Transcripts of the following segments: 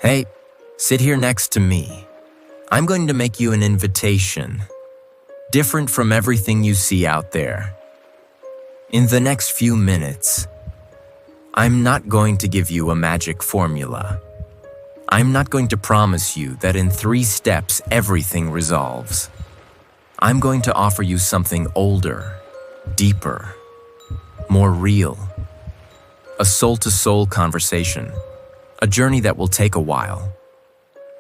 Hey, sit here next to me. I'm going to make you an invitation, different from everything you see out there. In the next few minutes, I'm not going to give you a magic formula. I'm not going to promise you that in 3 steps everything resolves. I'm going to offer you something older, deeper, more real. A soul-to-soul conversation, a journey that will take a while,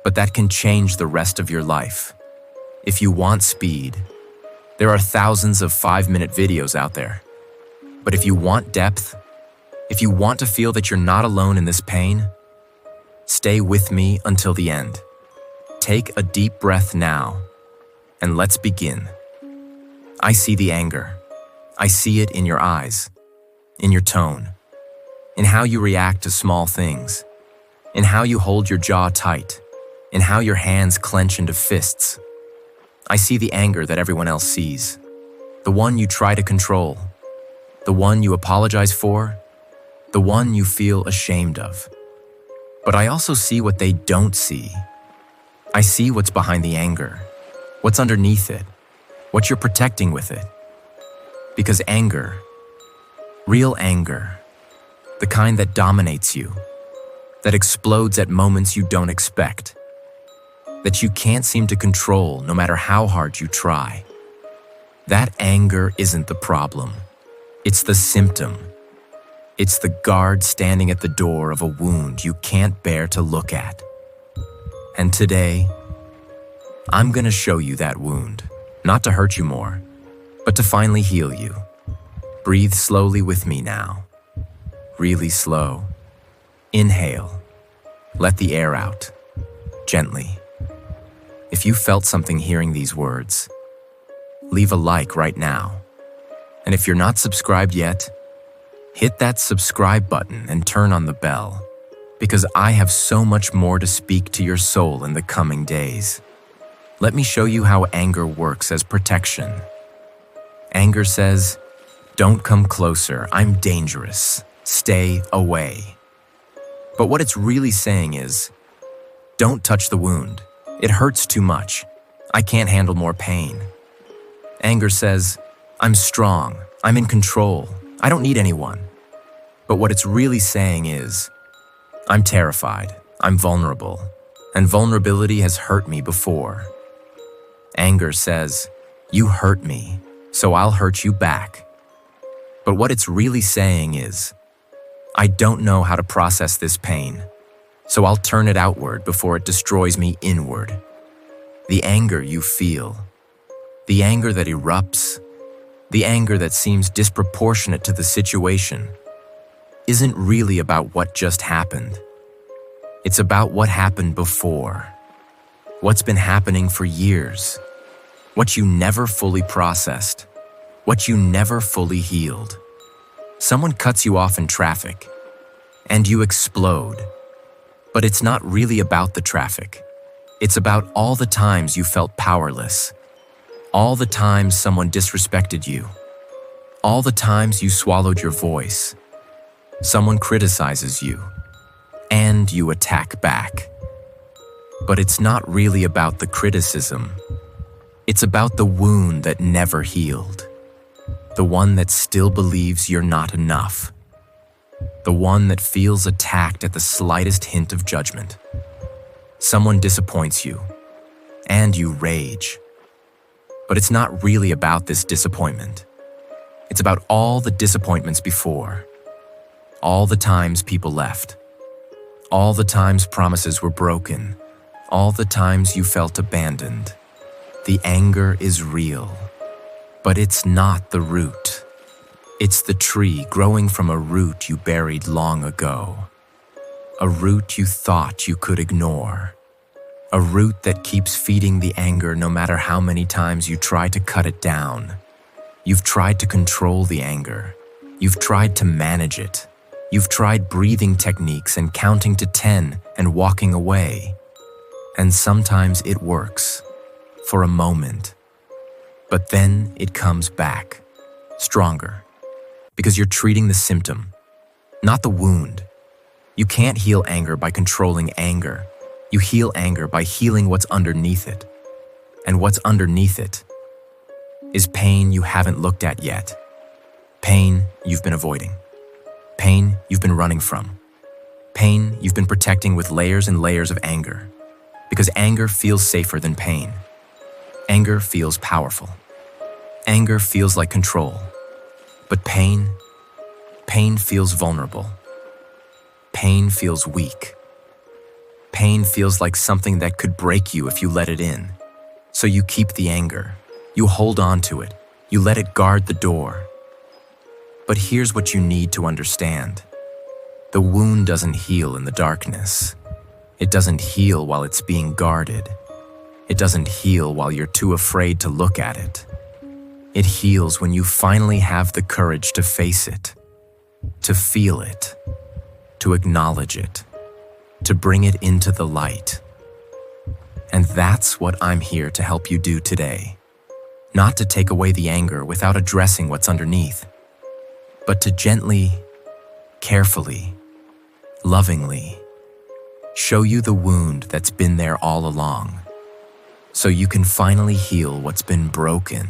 but that can change the rest of your life. If you want speed, there are thousands of 5-minute videos out there. But if you want depth, if you want to feel that you're not alone in this pain, stay with me until the end. Take a deep breath now, and let's begin. I see the anger. I see it in your eyes, in your tone, in how you react to small things, in how you hold your jaw tight, in how your hands clench into fists. I see the anger that everyone else sees, the one you try to control, the one you apologize for, the one you feel ashamed of. But I also see what they don't see. I see what's behind the anger, what's underneath it, what you're protecting with it. Because anger, real anger, the kind that dominates you, that explodes at moments you don't expect, that you can't seem to control no matter how hard you try. That anger isn't the problem. It's the symptom. It's the guard standing at the door of a wound you can't bear to look at. And today, I'm gonna show you that wound, not to hurt you more, but to finally heal you. Breathe slowly with me now. Really slow. Inhale. Let the air out. Gently. If you felt something hearing these words, leave a like right now. And if you're not subscribed yet, hit that subscribe button and turn on the bell, because I have so much more to speak to your soul in the coming days. Let me show you how anger works as protection. Anger says, "Don't come closer, I'm dangerous. Stay away." But what it's really saying is, "Don't touch the wound. It hurts too much. I can't handle more pain." Anger says, "I'm strong. I'm in control. I don't need anyone." But what it's really saying is, "I'm terrified. I'm vulnerable. And vulnerability has hurt me before." Anger says, "You hurt me, so I'll hurt you back." But what it's really saying is, "I don't know how to process this pain, so I'll turn it outward before it destroys me inward." The anger you feel, the anger that erupts, the anger that seems disproportionate to the situation, isn't really about what just happened. It's about what happened before, what's been happening for years, what you never fully processed, what you never fully healed. Someone cuts you off in traffic, and you explode. But it's not really about the traffic. It's about all the times you felt powerless, all the times someone disrespected you, all the times you swallowed your voice. Someone criticizes you, and you attack back. But it's not really about the criticism. It's about the wound that never healed, the one that still believes you're not enough, the one that feels attacked at the slightest hint of judgment. Someone disappoints you, and you rage. But it's not really about this disappointment. It's about all the disappointments before, all the times people left, all the times promises were broken, all the times you felt abandoned. The anger is real, but it's not the root. It's the tree growing from a root you buried long ago, a root you thought you could ignore, a root that keeps feeding the anger no matter how many times you try to cut it down. You've tried to control the anger. You've tried to manage it. You've tried breathing techniques and counting to 10 and walking away. And sometimes it works, for a moment. But then it comes back, stronger, because you're treating the symptom, not the wound. You can't heal anger by controlling anger. You heal anger by healing what's underneath it. And what's underneath it is pain you haven't looked at yet. Pain you've been avoiding. Pain you've been running from. Pain you've been protecting with layers and layers of anger. Because anger feels safer than pain. Anger feels powerful. Anger feels like control. But pain feels vulnerable. Pain feels weak. Pain feels like something that could break you if you let it in. So you keep the anger. You hold on to it. You let it guard the door. But here's what you need to understand. The wound doesn't heal in the darkness. It doesn't heal while it's being guarded. It doesn't heal while you're too afraid to look at it. It heals when you finally have the courage to face it, to feel it, to acknowledge it, to bring it into the light. And that's what I'm here to help you do today. Not to take away the anger without addressing what's underneath, but to gently, carefully, lovingly show you the wound that's been there all along, so you can finally heal what's been broken,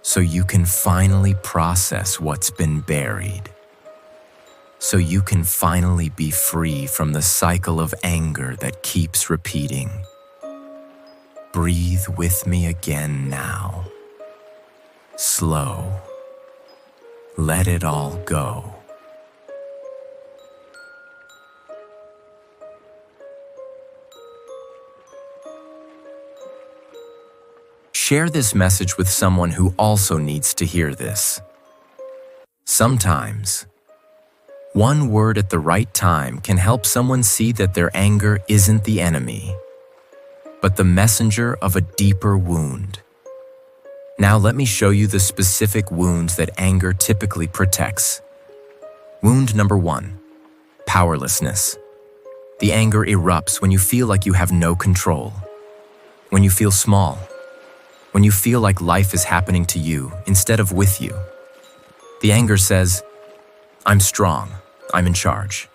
so you can finally process what's been buried, so you can finally be free from the cycle of anger that keeps repeating. Breathe with me again now. Slow. Let it all go. Share this message with someone who also needs to hear this. Sometimes, one word at the right time can help someone see that their anger isn't the enemy, but the messenger of a deeper wound. Now let me show you the specific wounds that anger typically protects. Wound number 1, powerlessness. The anger erupts when you feel like you have no control, when you feel small, when you feel like life is happening to you instead of with you. The anger says, "I'm strong, I'm in charge."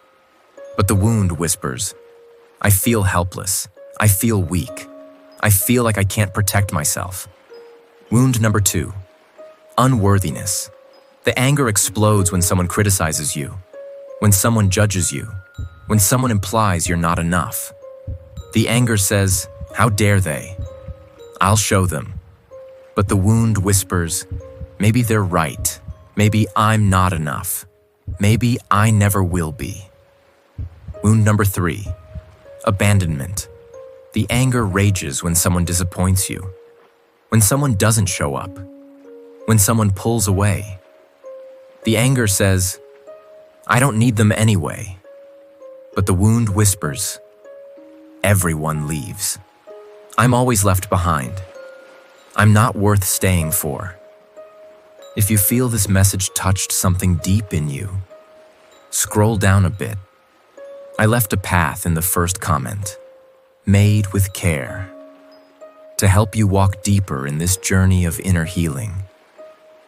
But the wound whispers, "I feel helpless, I feel weak, I feel like I can't protect myself." Wound number 2, unworthiness. The anger explodes when someone criticizes you, when someone judges you, when someone implies you're not enough. The anger says, "How dare they? I'll show them." But the wound whispers, "Maybe they're right. Maybe I'm not enough. Maybe I never will be." Wound number 3, abandonment. The anger rages when someone disappoints you, when someone doesn't show up, when someone pulls away. The anger says, "I don't need them anyway." But the wound whispers, "Everyone leaves. I'm always left behind. I'm not worth staying for." If you feel this message touched something deep in you, scroll down a bit. I left a path in the first comment, made with care, to help you walk deeper in this journey of inner healing.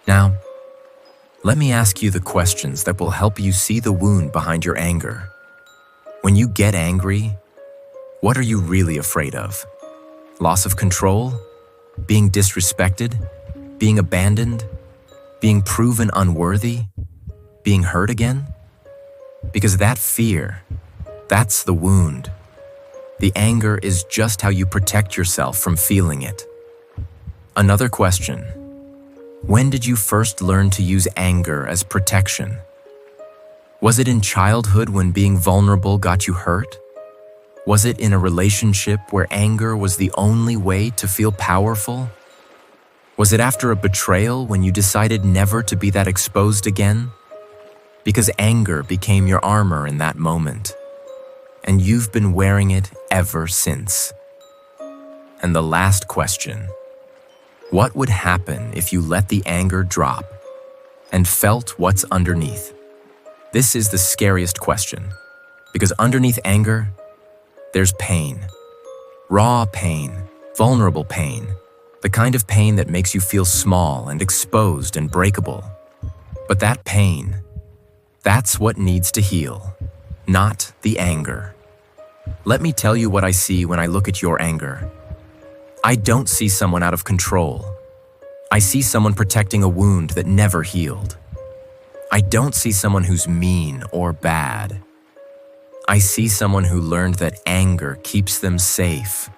Now, let me ask you the questions that will help you see the wound behind your anger. When you get angry, what are you really afraid of? Loss of control? Being disrespected? Being abandoned? Being proven unworthy? Being hurt again? Because that fear, that's the wound. The anger is just how you protect yourself from feeling it. Another question: when did you first learn to use anger as protection? Was it in childhood when being vulnerable got you hurt? Was it in a relationship where anger was the only way to feel powerful? Was it after a betrayal when you decided never to be that exposed again? Because anger became your armor in that moment, and you've been wearing it ever since. And the last question: what would happen if you let the anger drop and felt what's underneath? This is the scariest question, because underneath anger, there's pain. Raw pain, vulnerable pain, the kind of pain that makes you feel small and exposed and breakable. But that pain, that's what needs to heal, not the anger. Let me tell you what I see when I look at your anger. I don't see someone out of control. I see someone protecting a wound that never healed. I don't see someone who's mean or bad. I see someone who learned that anger keeps them safe,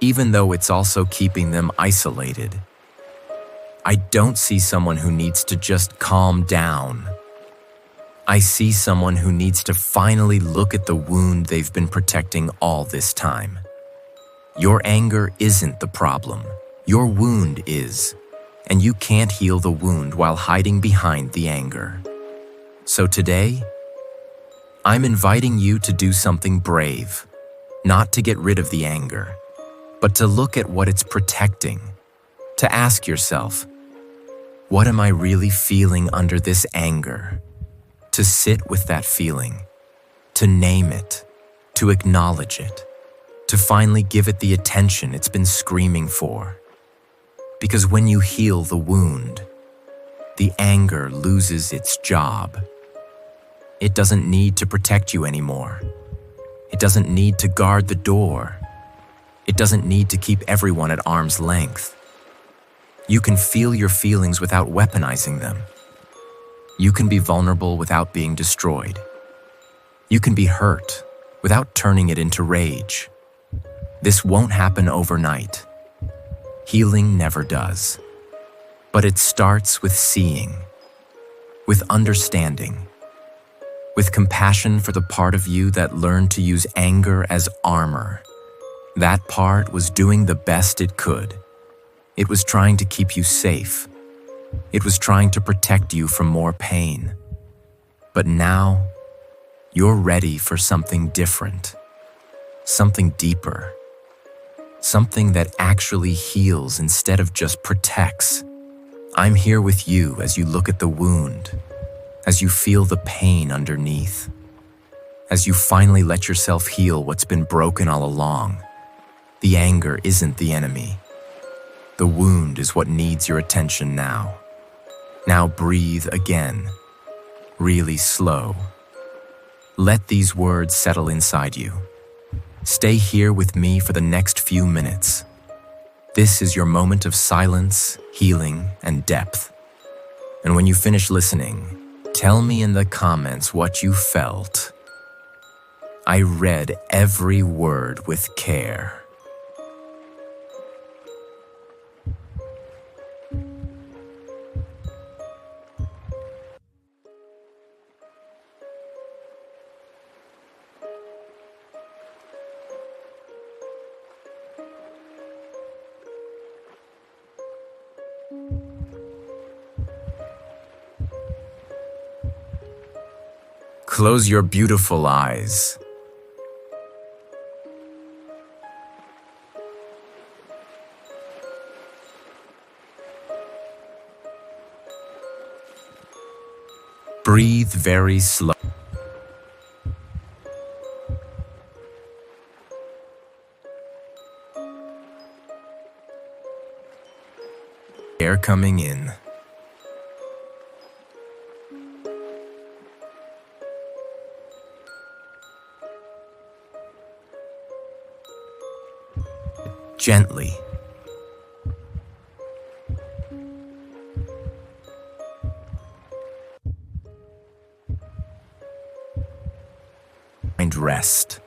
even though it's also keeping them isolated. I don't see someone who needs to just calm down. I see someone who needs to finally look at the wound they've been protecting all this time. Your anger isn't the problem. Your wound is, and you can't heal the wound while hiding behind the anger. So today, I'm inviting you to do something brave, not to get rid of the anger, but to look at what it's protecting, to ask yourself, what am I really feeling under this anger? To sit with that feeling, to name it, to acknowledge it, to finally give it the attention it's been screaming for. Because when you heal the wound, the anger loses its job. It doesn't need to protect you anymore. It doesn't need to guard the door. It doesn't need to keep everyone at arm's length. You can feel your feelings without weaponizing them. You can be vulnerable without being destroyed. You can be hurt without turning it into rage. This won't happen overnight. Healing never does. But it starts with seeing, with understanding, with compassion for the part of you that learned to use anger as armor. That part was doing the best it could. It was trying to keep you safe. It was trying to protect you from more pain. But now, you're ready for something different, something deeper, something that actually heals instead of just protects. I'm here with you as you look at the wound, as you feel the pain underneath, as you finally let yourself heal what's been broken all along. The anger isn't the enemy. The wound is what needs your attention now. Now breathe again, really slow. Let these words settle inside you. Stay here with me for the next few minutes. This is your moment of silence, healing, and depth. And when you finish listening, tell me in the comments what you felt. I read every word with care. Close your beautiful eyes. Breathe very slow. Air coming in. Gently. And rest.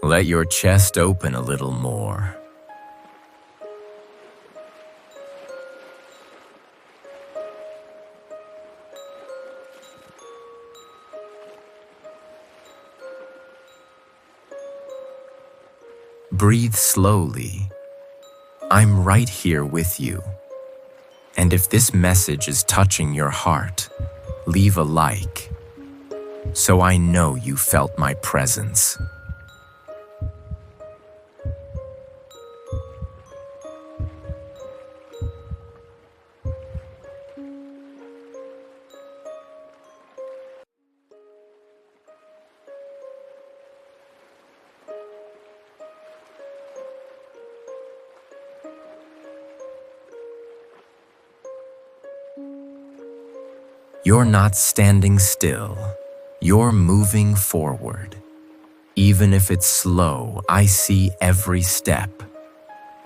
Let your chest open a little more. Breathe slowly. I'm right here with you. And if this message is touching your heart, leave a like, so I know you felt my presence. You're not standing still. You're moving forward. Even if it's slow, I see every step.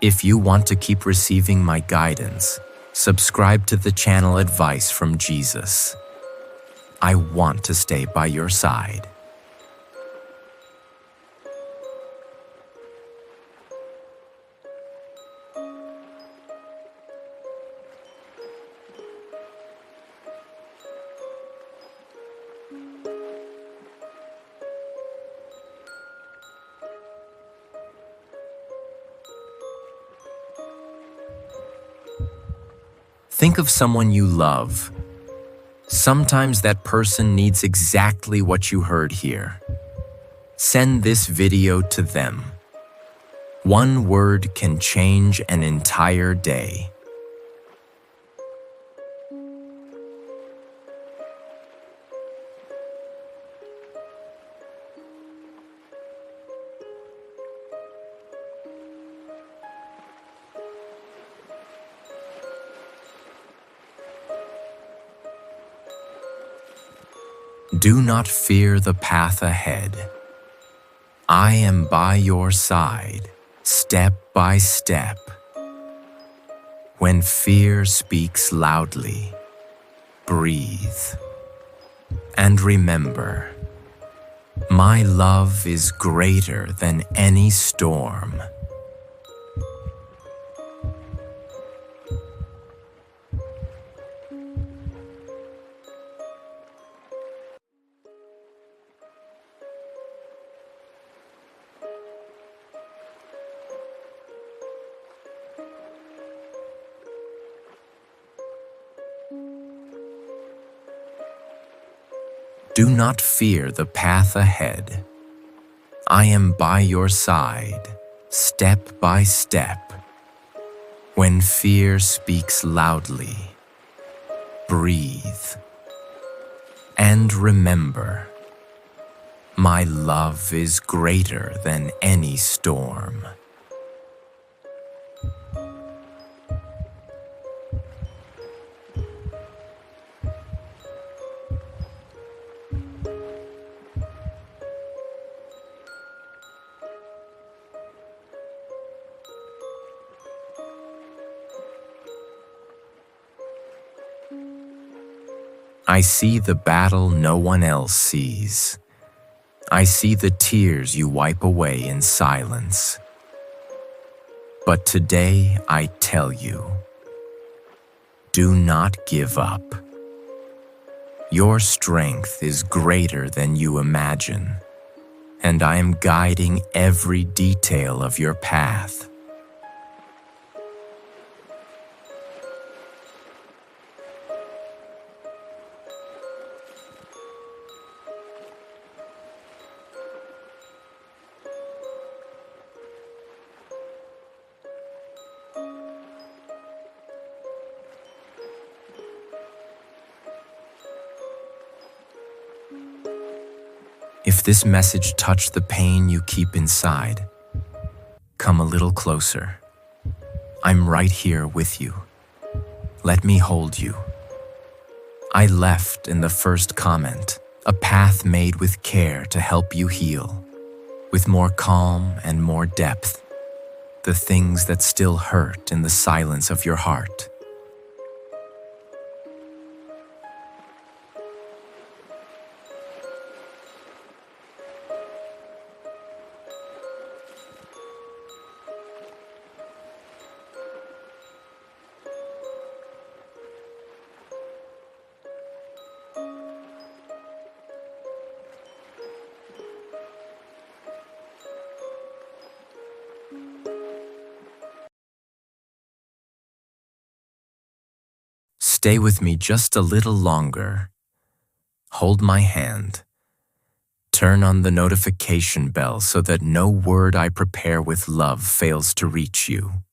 If you want to keep receiving my guidance, subscribe to the channel Advice from Jesus. I want to stay by your side. Think of someone you love. Sometimes that person needs exactly what you heard here. Send this video to them. One word can change an entire day. Do not fear the path ahead. I am by your side, step by step. When fear speaks loudly, breathe. And remember, my love is greater than any storm. Do not fear the path ahead. I am by your side, step by step. When fear speaks loudly, breathe. And remember, my love is greater than any storm. I see the battle no one else sees. I see the tears you wipe away in silence. But today I tell you, do not give up. Your strength is greater than you imagine, and I am guiding every detail of your path. If this message touched the pain you keep inside, come a little closer. I'm right here with you. Let me hold you. I left in the first comment a path made with care to help you heal, with more calm and more depth, the things that still hurt in the silence of your heart. Stay with me just a little longer. Hold my hand. Turn on the notification bell so that no word I prepare with love fails to reach you.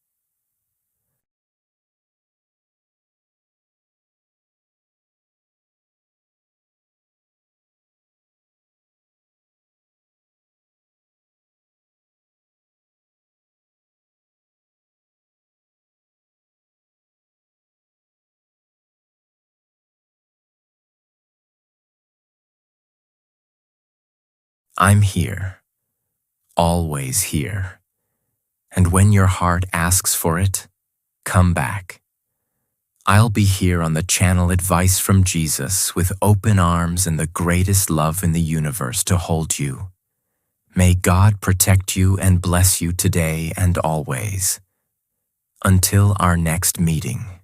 I'm here, always here. And when your heart asks for it, come back. I'll be here on the channel Advice from Jesus with open arms and the greatest love in the universe to hold you. May God protect you and bless you today and always. Until our next meeting.